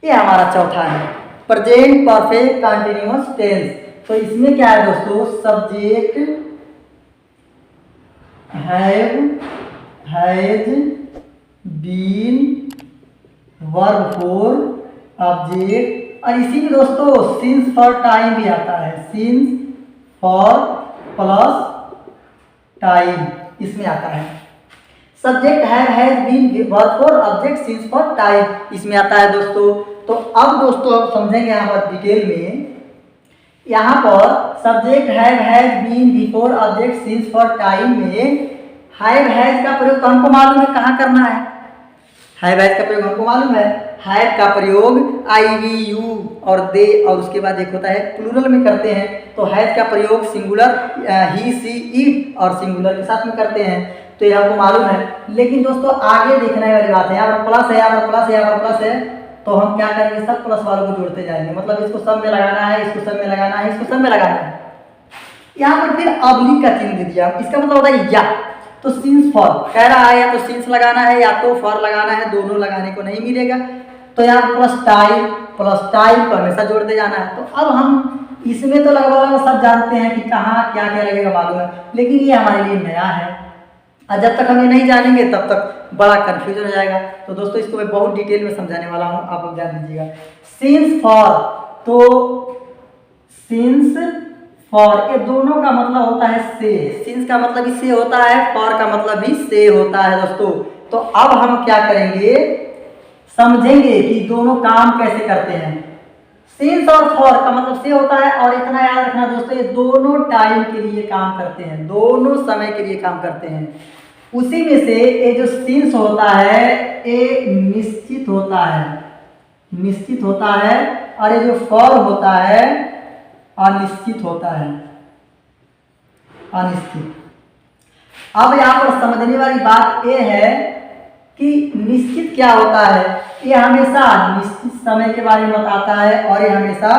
ये हमारा चौथा है प्रेजेंट परफेक्ट कंटिन्यूअस टेंस। तो इसमें क्या है दोस्तों, subject have, has, been, verb four, object, और इसी में दोस्तों सिंस फॉर टाइम भी आता है, सिंस फॉर प्लस टाइम इसमें आता है। Subject has been, verb four, object since for time इसमें आता है दोस्तों। तो अब दोस्तों हम समझेंगे यहाँ पर डिटेल में। यहाँ पर subject has been before object since for time में हैज का प्रयोग तो हमको मालूम है कहाँ करना है। हैज का प्रयोग हमको मालूम है, हैव का प्रयोग आई वी यू और दे और उसके बाद एक होता है प्लूरल में करते हैं। तो हैज का प्रयोग सिंगुलर ही सी इट और सिंगुलर के साथ में करते हैं, तो ये हमको मालूम है। लेकिन दोस्तों आगे देखने वाली बात है, यहाँ पर प्लस है, यहाँ पर प्लस है, यहाँ पर प्लस है, तो हम क्या करेंगे, सब प्लस वालों को जोड़ते जाएंगे। मतलब इसको सब में लगाना है, इसको सब में लगाना है, इसको सब में लगाना है। यहाँ पर फिर अबली का चिन्ह दे दिया, इसका मतलब होता है या। तो सिंस फॉर कह रहा है, या तो सिंस लगाना है या तो फॉर लगाना है, दोनों लगाने को नहीं मिलेगा। तो यहाँ प्लस टाइम को हमेशा जोड़ते जाना है। तो अब हम इसमें तो लगभग सब जानते हैं कि कहाँ क्या क्या लगेगा मालूम है, लेकिन ये हमारे लिए नया है और जब तक हम ये नहीं जानेंगे तब तक बड़ा कंफ्यूजन हो जाएगा। तो दोस्तों इसको मैं बहुत डिटेल में समझाने वाला हूँ, आप लोग ध्यान दीजिएगा। सिंस फॉर, तो सिंस फॉर ये दोनों का मतलब होता है से। सिंस का मतलब भी से होता है, फॉर का मतलब भी से होता है दोस्तों। तो अब हम क्या करेंगे, समझेंगे कि दोनों काम कैसे करते हैं। सिंस और फॉर का मतलब से होता है, और इतना याद रखना दोस्तों, ये दोनों टाइम के लिए काम करते हैं, दोनों समय के लिए काम करते हैं। उसी में से ये जो सिंस होता है ये निश्चित होता है, निश्चित होता है, और ये जो फॉर होता है अनिश्चित होता है, अनिश्चित। अब यहाँ पर समझने वाली बात ये है कि निश्चित क्या होता है, ये हमेशा निश्चित समय के बारे में बताता है और ये हमेशा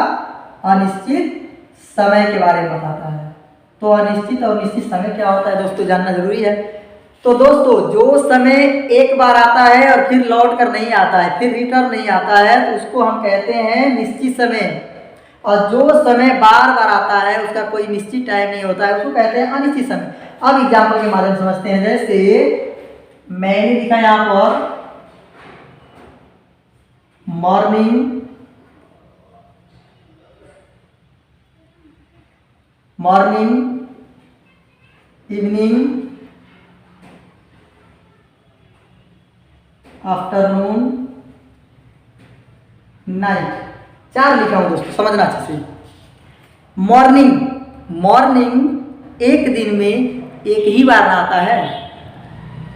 अनिश्चित समय के बारे में बताता है। तो अनिश्चित और निश्चित समय क्या होता है दोस्तों जानना जरूरी है। तो दोस्तों जो समय एक बार आता है और फिर लौट कर नहीं आता है, फिर रिटर्न नहीं आता है, तो उसको हम कहते हैं निश्चित समय। और जो समय बार बार आता है उसका कोई निश्चित टाइम नहीं होता है, उसको कहते हैं अनिश्चित समय। अब एग्जाम्पल के माध्यम से समझते हैं। जैसे मैंने लिखा यहाँ पर morning, morning, evening, afternoon, night, 4 लिखा हूं दोस्तों, समझना अच्छे से। मॉर्निंग, मॉर्निंग एक दिन में एक ही बार आता है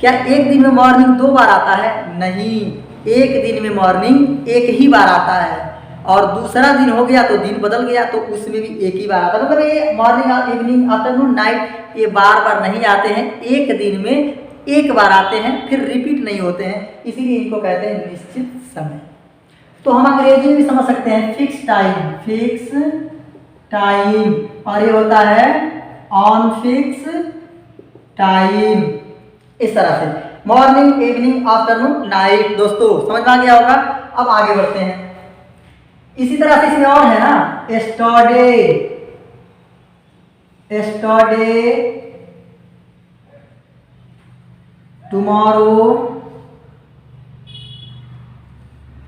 क्या? एक दिन में मॉर्निंग 2 बार आता है? नहीं, एक दिन में मॉर्निंग एक ही बार आता है, और दूसरा दिन हो गया तो दिन बदल गया तो उसमें भी एक ही बार आता है। मतलब ये मॉर्निंग, इवनिंग, आफ्टरनून, नाइट ये बार बार नहीं आते हैं, एक दिन में एक बार आते हैं, फिर रिपीट नहीं होते हैं, इसीलिए इनको कहते हैं निश्चित समय। तो हम अंग्रेजी में भी समझ सकते हैं फिक्स टाइम, फिक्स टाइम, और ये होता है ऑन फिक्स टाइम। इस तरह से मॉर्निंग, इवनिंग, आफ्टरनून, नाइट। दोस्तों समझ में आ गया होगा। अब आगे बढ़ते हैं। इसी तरह से इसमें और है ना, yesterday, yesterday, tomorrow,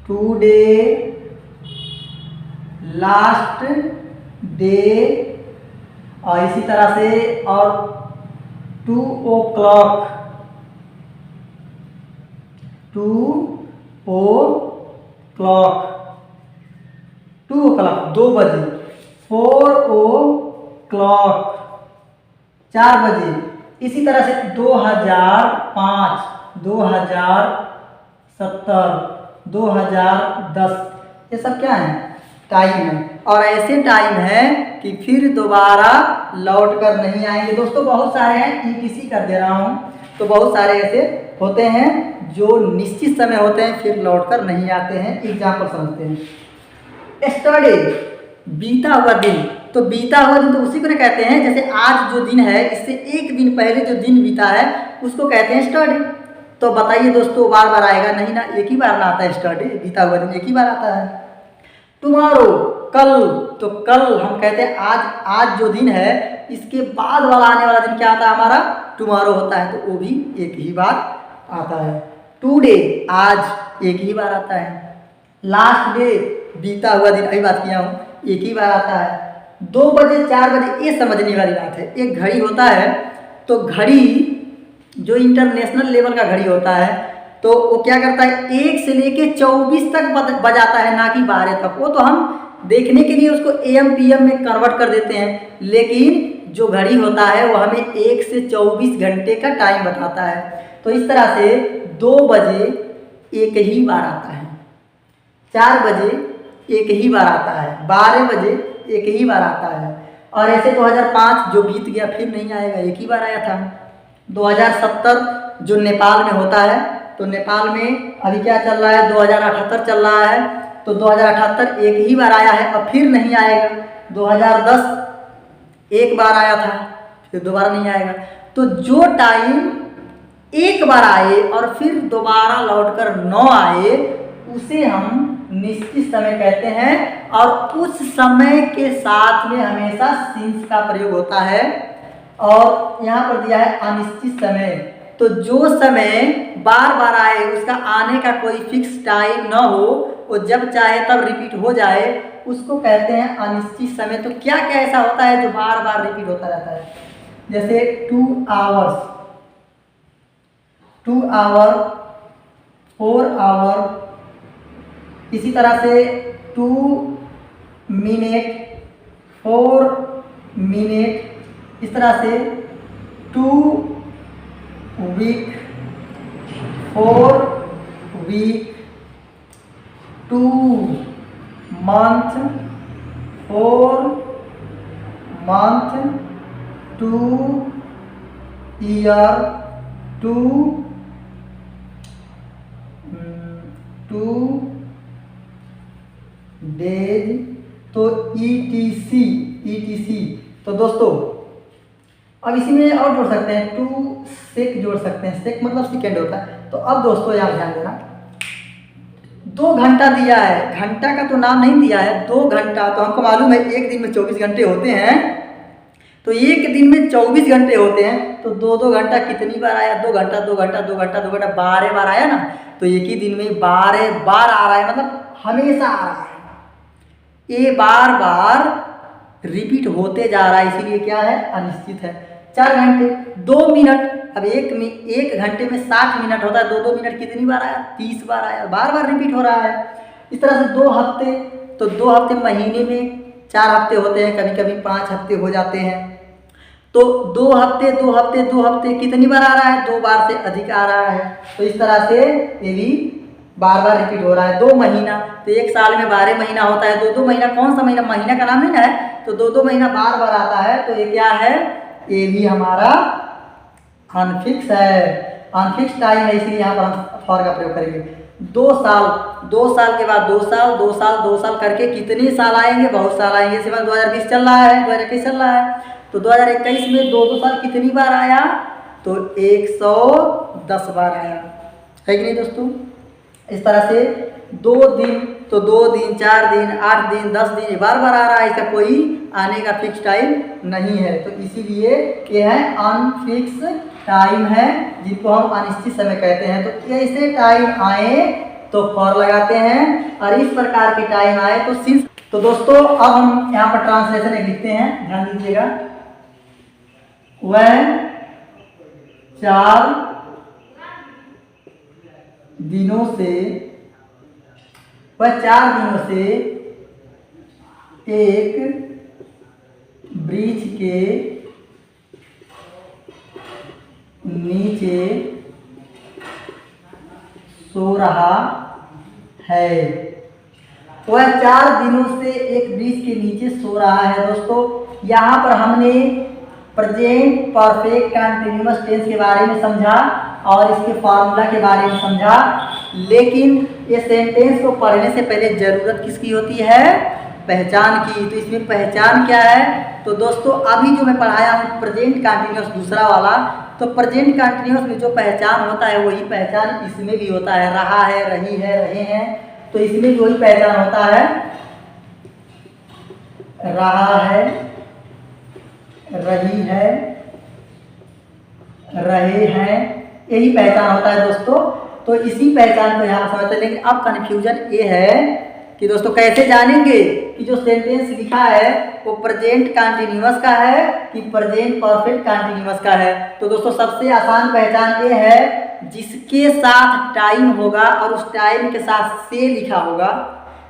today, last day, और इसी तरह से और 2 o'clock, 2 o'clock, 2 o'clock 2 बजे, 4 o'clock 4 बजे। इसी तरह से 2005, 2070, 2010, ये सब क्या है? टाइम है। और ऐसे टाइम है कि फिर दोबारा लौट कर नहीं आएंगे। दोस्तों बहुत सारे हैं, ETC कर दे रहा हूँ। तो बहुत सारे ऐसे होते हैं जो निश्चित समय होते हैं फिर लौट कर नहीं आते हैं। एग्जाम्पल समझते हैं। एस्टरडे बीता हुआ दिन, तो बीता हुआ दिन तो उसी को कहते हैं, जैसे आज जो दिन है इससे एक दिन पहले जो दिन बीता है उसको कहते हैं एस्टरडे। तो बताइए दोस्तों, बार बार आएगा नहीं ना, एक ही बार ना आता है स्टडी, बीता हुआ दिन एक ही बार आता है। टुमारो कल, तो कल हम कहते हैं आज, आज जो दिन है इसके बाद वाला आने वाला दिन क्या आता है हमारा, टुमारो होता है, तो वो भी एक ही बार आता है। टुडे आज एक ही बार आता है। लास्ट डे बीता हुआ दिन, अभी बात किया हूँ, एक ही बार आता है। 2 बजे 4 बजे ये समझने वाली बात है। एक घड़ी होता है, तो घड़ी जो इंटरनेशनल लेवल का घड़ी होता है तो वो क्या करता है 1 से लेके 24 तक बजाता है, ना कि 12 तक। वो तो हम देखने के लिए उसको AM PM में कन्वर्ट कर देते हैं, लेकिन जो घड़ी होता है वो हमें 1 से 24 घंटे का टाइम बताता है। तो इस तरह से 2 बजे एक ही बार आता है, 4 बजे एक ही बार आता है, 12 बजे एक ही बार आता है। और ऐसे 2005 जो बीत गया फिर नहीं आएगा, एक ही बार आया था। 2070 जो नेपाल में होता है, तो नेपाल में अभी क्या चल रहा है, 2078 चल रहा है, तो 2078 एक ही बार आया है, अब फिर नहीं आएगा। 2010 एक बार आया था, फिर दोबारा नहीं आएगा। तो जो टाइम एक बार आए और फिर दोबारा लौटकर न आए उसे हम निश्चित समय कहते हैं, और उस समय के साथ में हमेशा सिंस का प्रयोग होता है। और यहाँ पर दिया है अनिश्चित समय, तो जो समय बार बार आए, उसका आने का कोई फिक्स टाइम न हो, वो जब चाहे तब रिपीट हो जाए, उसको कहते हैं अनिश्चित समय। तो क्या क्या ऐसा होता है जो बार बार रिपीट होता रहता है, जैसे 2 आवर्स, 2 आवर, 4 आवर, इसी तरह से 2 मिनट, 4 मिनट, इस तरह से 2 week, 4 week, 2 month, 4 month, 2 year, 2 days, तो ETC। तो दोस्तों अब इसी में और जोड़ सकते हैं, 2 सेक जोड़ सकते हैं, सेक मतलब सेकेंड होता है। तो अब दोस्तों यहाँ ध्यान देना, 2 घंटा दिया है, घंटा का तो नाम नहीं दिया है, 2 घंटा, तो हमको मालूम है एक दिन में 24 घंटे होते हैं, तो एक दिन में 24 घंटे होते हैं, तो 2-2 घंटा कितनी बार आया, 2 घंटा 2 घंटा 2 घंटा 2 घंटा 12 बार आया ना, तो एक ही दिन में 12 बार आ रहा है, मतलब हमेशा आ रहा है, ये बार बार रिपीट होते जा रहा है, इसीलिए क्या है, अनिश्चित है। 4 घंटे, 2 मिनट, अब एक घंटे में 60 मिनट होता है, 2-2 मिनट कितनी बार आया, 30 बार आया, बार बार रिपीट हो रहा है। इस तरह से 2 हफ्ते, तो 2 हफ्ते महीने में 4 हफ्ते होते हैं, कभी कभी 5 हफ्ते हो जाते हैं, तो 2 हफ्ते 2 हफ्ते 2 हफ्ते कितनी बार आ रहा है, 2 बार से अधिक आ रहा है। तो इस तरह से ये भी बार बार रिपीट हो रहा है। 2 महीना, तो एक साल में 12 महीना होता है, 2-2 महीना, कौन सा महीना, महीना का नाम नहीं ना है, तो 2-2 महीना बार बार आता है, तो ये क्या है, ये भी हमारा अनफिक्स है, अनफिक्स टाइम है, इसलिए यहाँ पर हम फॉर का प्रयोग करेंगे। 2 साल, 2 साल के बाद 2 साल, 2 साल 2 साल करके कितने साल आएंगे, बहुत साल आएंगे। इसी बार 2020 चल रहा है, 2021 चल रहा है, तो 2021 में 2-2 साल कितनी बार आया, तो 110 बार आया, है कि नहीं दोस्तों। इस तरह से 2 दिन, तो 2 दिन 4 दिन 8 दिन 10 दिन, ये बार बार आ रहा है, इसका कोई आने का फिक्स टाइम नहीं है, तो इसीलिए ये है अनफिक्स टाइम है, जिनको हम अनिश्चित समय कहते हैं। तो ऐसे टाइम आए तो फॉर लगाते हैं, और इस प्रकार के टाइम आए तो सिंस। तो दोस्तों अब हम यहाँ पर ट्रांसलेशन एक लिखते हैं, ध्यान दीजिएगा। वह 4 दिनों से, वह 4 दिनों से एक वृक्ष के नीचे सो रहा है। वह 4 दिनों से एक वृक्ष के नीचे सो रहा है। दोस्तों यहाँ पर हमने प्रेजेंट परफेक्ट कंटीन्यूअस टेंस के बारे में समझा और इसके फार्मूला के बारे में समझा, लेकिन ये सेंटेंस को पढ़ने से पहले ज़रूरत किसकी होती है, पहचान की। तो इसमें पहचान क्या है, तो दोस्तों अभी जो मैं पढ़ाया हूँ प्रेजेंट कंटीन्यूअस दूसरा वाला, तो प्रेजेंट कंटिन्यूअस में जो पहचान होता है वही पहचान इसमें भी होता है। रहा है, रही है, रहे हैं, तो इसमें भी वही पहचान होता है। रहा है, रही है, रहे हैं, यही पहचान होता है दोस्तों। तो इसी पहचान को यहाँ समझते हैं। लेकिन अब कन्फ्यूजन ये है कि दोस्तों कैसे जानेंगे कि जो सेंटेंस लिखा है वो प्रेजेंट कंटीन्यूअस का है कि प्रेजेंट परफेक्ट कंटीन्यूअस का है। तो दोस्तों सबसे आसान पहचान ये है जिसके साथ टाइम होगा और उस टाइम के साथ से लिखा होगा।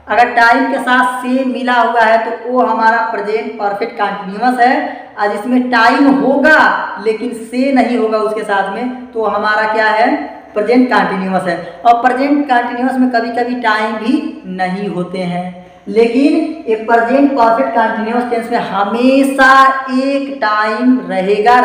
अगर टाइम के साथ से मिला हुआ है तो वो हमारा प्रेजेंट परफेक्ट कंटीन्यूअस है, और जिसमें टाइम होगा लेकिन से नहीं होगा उसके साथ में तो हमारा क्या है, प्रेजेंट कंटीन्यूअस है। और प्रेजेंट कंटीन्यूअस में कभी कभी टाइम भी नहीं होते हैं, लेकिन ये प्रेजेंट परफेक्ट कंटीन्यूअस टेंस में हमेशा एक टाइम रहेगा।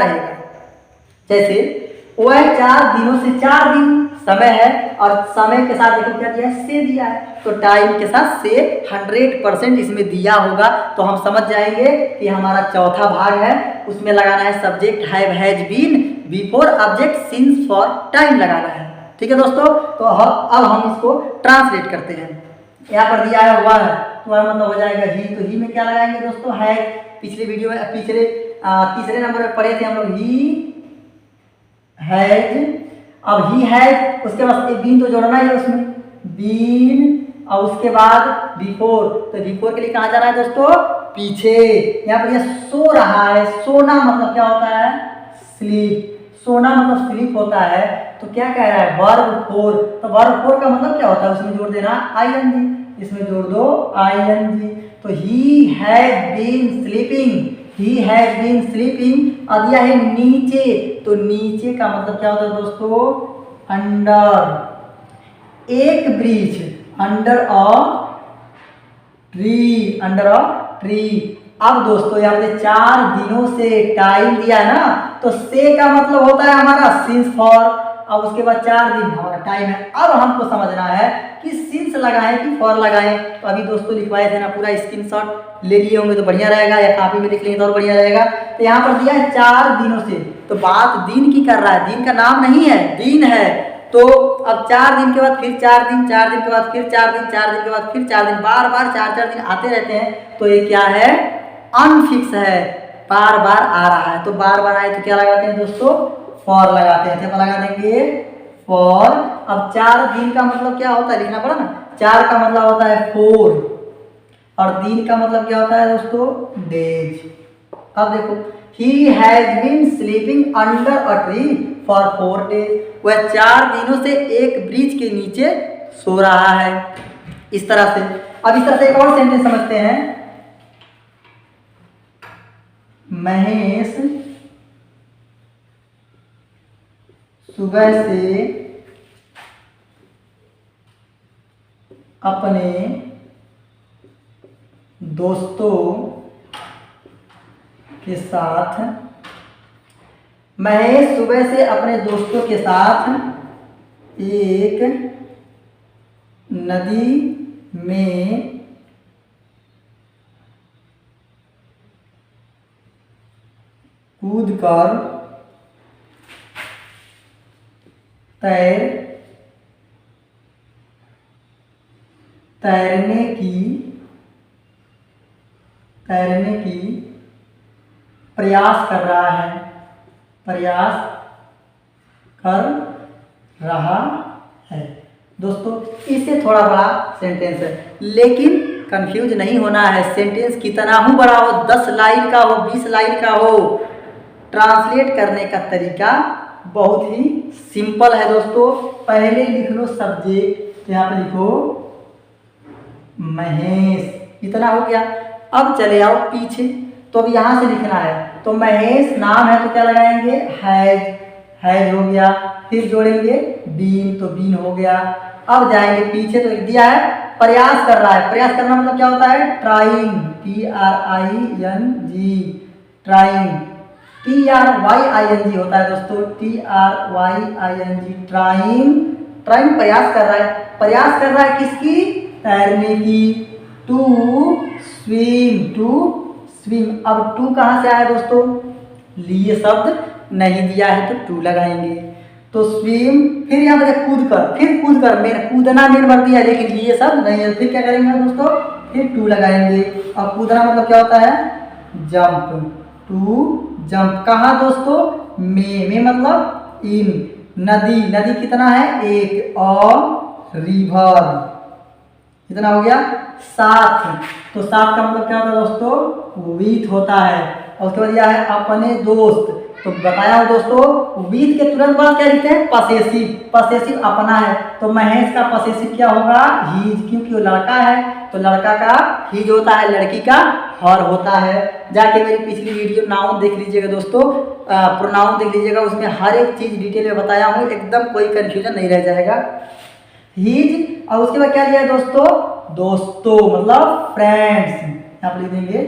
जैसे वह 4 दिनों से 4 दिन समय है और समय के साथ देखो क्या दिया है, से दिया है, तो टाइम के साथ से 100% इसमें दिया होगा। तो हम समझ जाएंगे कि हमारा चौथा भाग है, उसमें लगाना है subject have has been before object since for time लगाना है। ठीक है दोस्तों, तो अब हम इसको ट्रांसलेट करते हैं। यहाँ पर दिया है वह, तो वह मतलब हो जाएगा ही, तो ही में क्या लगाएंगे दोस्तों, है। पिछले वीडियो में तीसरे नंबर में पढ़े थे हम लोग ही हैज। अब ही हैज, उसके बाद एक बीन तो जोड़ना ही है उसमें, बीन, और उसके बाद बिफोर। तो बिफोर के लिए कहाँ जाना है दोस्तों, पीछे। यहाँ पर यह सो रहा है, सोना मतलब क्या होता है, स्लीप। सोना मतलब स्लीप होता है। तो क्या कह रहा है, वर्ब फोर। तो वर्ब फोर का मतलब क्या होता है, उसमें जोड़ देना आईएनजी, इसमें जोड़ दो आईएनजी। तो he has been sleeping, he has been sleeping. और दिया है नीचे, तो नीचे का मतलब क्या होता है दोस्तों, अंडर। एक bridge, under a tree, under a tree. अब दोस्तों यहाँ पे 4 दिनों से टाइम दिया है ना, तो से का मतलब होता है हमारा सिंस फॉर। अब उसके बाद 4 दिन हमारा टाइम है। अब हमको समझना है कि सिंस लगाएं कि फॉर लगाएं। तो अभी दोस्तों लिखवाए थे ना, पूरा स्क्रीनशॉट ले लिए होंगे तो बढ़िया रहेगा, या कॉपी में लिख लेंगे तो और बढ़िया रहेगा। तो यहाँ पर दिया है 4 दिनों से, तो बात दिन की कर रहा है, दिन का नाम नहीं है, दिन है। तो अब 4 दिन के बाद फिर 4 दिन, 4 दिन के बाद फिर 4 दिन, 4 दिन के बाद फिर 4 दिन, बार बार 4 दिन आते रहते हैं। तो ये क्या है, अनफिक्स है, बार बार आ रहा है। तो बार बार आए तो क्या लगाते हैं दोस्तों, फॉर लगाते हैं। तो लगा देंगे फॉर। अब 4 दिन का मतलब क्या होता है, लिखना पड़ा ना, 4 का मतलब होता है 4, और दिन का मतलब क्या होता है दोस्तों, डेज। अब देखो, he has been sleeping under a tree for 4 days. वह 4 दिनों से एक ब्रिज के नीचे सो रहा है। इस तरह से। अब इस तरह से एक और सेंटेंस समझते हैं। महेश सुबह से अपने दोस्तों के साथ, महेश सुबह से अपने दोस्तों के साथ एक नदी में कूदकर तैरने की प्रयास कर रहा है, दोस्तों। इससे थोड़ा बड़ा सेंटेंस है, लेकिन कंफ्यूज नहीं होना है। सेंटेंस कितना ही बड़ा हो, 10 लाइन का हो, 20 लाइन का हो, ट्रांसलेट करने का तरीका बहुत ही सिंपल है दोस्तों। पहले लिख लो सब्जेक्ट, यहाँ पे लिखो महेश, इतना हो गया। अब चले आओ पीछे, तो अब यहाँ से लिखना है। तो महेश नाम है तो क्या लगाएंगे, हैज हो गया। फिर जोड़ेंगे बीन, तो बीन हो गया। अब जाएंगे पीछे, तो दिया है प्रयास कर रहा है। प्रयास करना मतलब क्या होता है, ट्राइंग, TRING, ट्राइंग। TRYING होता है दोस्तों, TRYING, ट्राइंग प्रयास कर रहा है। प्रयास कर रहा है किसकी, तैरने की। To swim. अब टू कहाँ से आया दोस्तों, लिए शब्द नहीं दिया है तो टू लगाएंगे। तो स्विम, फिर यहाँ पर कूद कर, फिर कूद कर, मेन कूदना मेन वर्ब दिया है लेकिन ये सब नहीं है, फिर क्या करेंगे दोस्तों, फिर टू लगाएंगे। और कूदना मतलब क्या होता है, जंप, टू जंप। कहाँ दोस्तों, में मतलब इन। नदी, नदी कितना है, एक, और रिवर कितना हो गया, साथ। तो साथ का मतलब क्या होता है दोस्तों, विथ होता है। और उसके बाद यह है अपने दोस्त। तो बताया हूँ दोस्तों, विथ के तुरंत बाद क्या लिखते हैं, पसेसिव। पसेसिव अपना है, तो महेश का पसेसिव क्या होगा, हीज, क्योंकि वो लड़का है तो लड़का का हीज होता है, लड़की का हर होता है। जाके मेरी पिछली वीडियो नाउन देख लीजिएगा दोस्तों, प्रोनाउन देख लीजिएगा, उसमें हर एक चीज डिटेल में बताया हूँ, एकदम कोई कंफ्यूजन नहीं रह जाएगा। हीज, और उसके बाद क्या दिया है दोस्तों, दोस्तों मतलब फ्रेंड्स, यहाँ पर लिख देंगे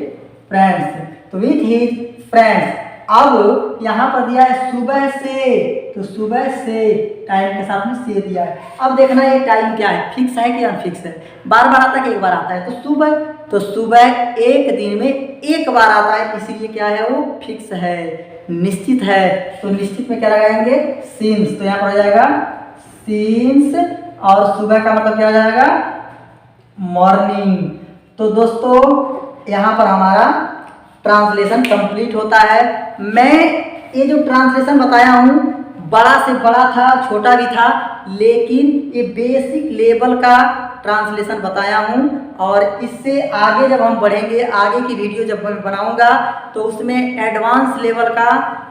फ्रेंड्स। तो विथ हीज फ्रेंड्स। अब यहाँ पर दिया है सुबह से, तो सुबह से टाइम के साथ में से दिया है। अब देखना ये टाइम क्या है, फिक्स है कि अनफिक्स है, बार बार आता है कि एक बार आता है। तो सुबह, तो सुबह एक दिन में एक बार आता है, इसीलिए क्या है वो फिक्स है, निश्चित है। तो निश्चित में क्या लगाएंगे, सिंस। तो यहाँ पर हो जाएगा सिंस, और सुबह का मतलब क्या हो जाएगा, मॉर्निंग। तो दोस्तों यहाँ पर हमारा ट्रांसलेशन कंप्लीट होता है। मैं ये जो ट्रांसलेशन बताया हूँ, बड़ा से बड़ा था, छोटा भी था, लेकिन ये बेसिक लेवल का ट्रांसलेशन बताया हूँ। और इससे आगे जब हम बढ़ेंगे, आगे की वीडियो जब मैं बनाऊँगा तो उसमें एडवांस लेवल का,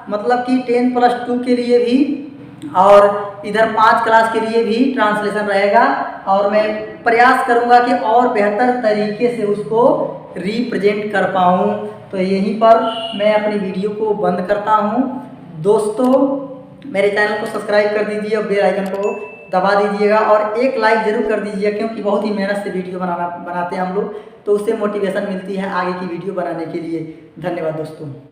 मतलब कि 10+2 के लिए भी और इधर 5 क्लास के लिए भी ट्रांसलेशन रहेगा। और मैं प्रयास करूंगा कि और बेहतर तरीके से उसको रिप्रेजेंट कर पाऊँ। तो यहीं पर मैं अपनी वीडियो को बंद करता हूँ। दोस्तों मेरे चैनल को सब्सक्राइब कर दीजिए और बेल आइकन को दबा दीजिएगा, और एक लाइक ज़रूर कर दीजिएगा, क्योंकि बहुत ही मेहनत से वीडियो बनाते हैं हम लोग, तो उससे मोटिवेशन मिलती है आगे की वीडियो बनाने के लिए। धन्यवाद दोस्तों।